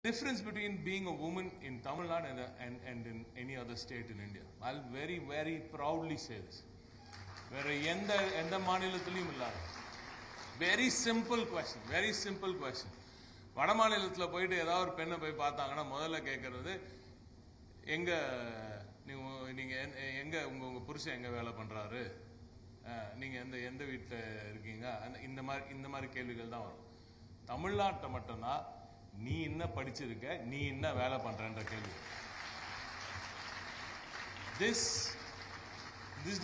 difference between being a woman in Tamil Nadu and in any other state in India. I'll very, very proudly say this. வேற எந்த மாநிலத்திலையும் இல்லாத very simple question very simple question வட மாநிலத்தில் போயிட்டு ஏதாவது ஒரு பெண்ணை போய் பார்த்தாங்கன்னா முதல்ல கேட்கறது எங்க நீங்க எங்க உங்க புருஷன் எங்க வேலை பண்றாரு, நீங்க எந்த வீட்டில் இருக்கீங்க, இந்த மாதிரி கேள்விகள் தான் வரும். தமிழ்நாட்டை மட்டும்தான் நீ என்ன படிச்சிருக்க, நீ என்ன வேலை பண்றன்ற கேள்வி. This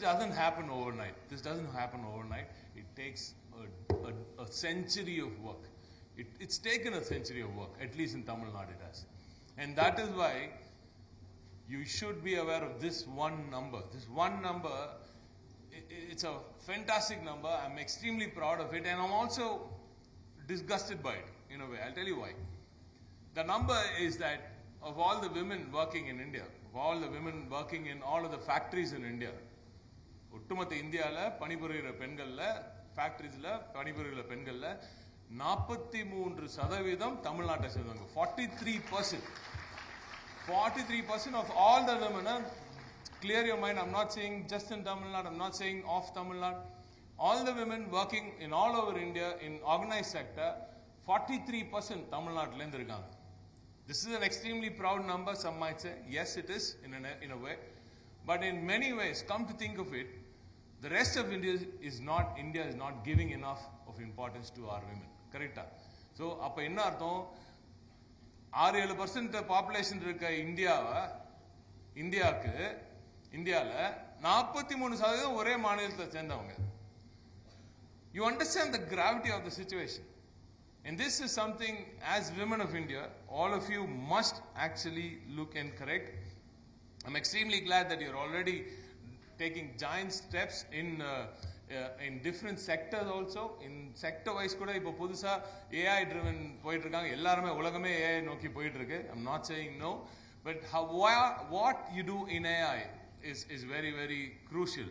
doesn't happen overnight. This doesn't happen overnight. It takes a century of work. It's taken a century of work, at least in Tamil Nadu it has. And that is why you should be aware of this one number. This one number, it's a fantastic number. I'm extremely proud of it, and I'm also disgusted by it in a way. I'll tell you why. The number is that of all the women working in India, of all the women working in all of the factories in India, ஒட்டுமொத்த இந்தியாவில் பணிபுரிகிற பெண்களில் ஃபேக்டரிஸில் பணிபுரிகிற பெண்களில் 43% தமிழ்நாட்டை சேர்ந்தவங்க. 43% of all the women. Clear your mind. I'm not saying just in Tamil Nadu. I'm not saying off Tamil Nadu. All the women working in all over India in organized sector, 43% Tamil Nadu இருக்காங்க. This is an extremely proud number, some might say. Yes, it is in a way. But in many ways, come to think of it, the rest of India is not giving enough of importance to our women. Correct? So, அப்ப என்ன அர்த்தம்? 6-7% population இருக்க இந்தியாவுக்கு இந்தியாவில் 43% ஒரே மாநிலத்தை சேர்ந்தவங்க. You understand the gravity of the situation. And this is something, as women of India, all of you must actually look and correct. I'm extremely glad that you're already taking giant steps in different sectors also. In sector wise kuda ipo pudusa AI driven போயிட்டு இருக்காங்க. எல்லாரும் உலகமே AI நோக்கி போயிட்டு இருக்கு. I'm not saying no, but what you do in AI is very, very crucial.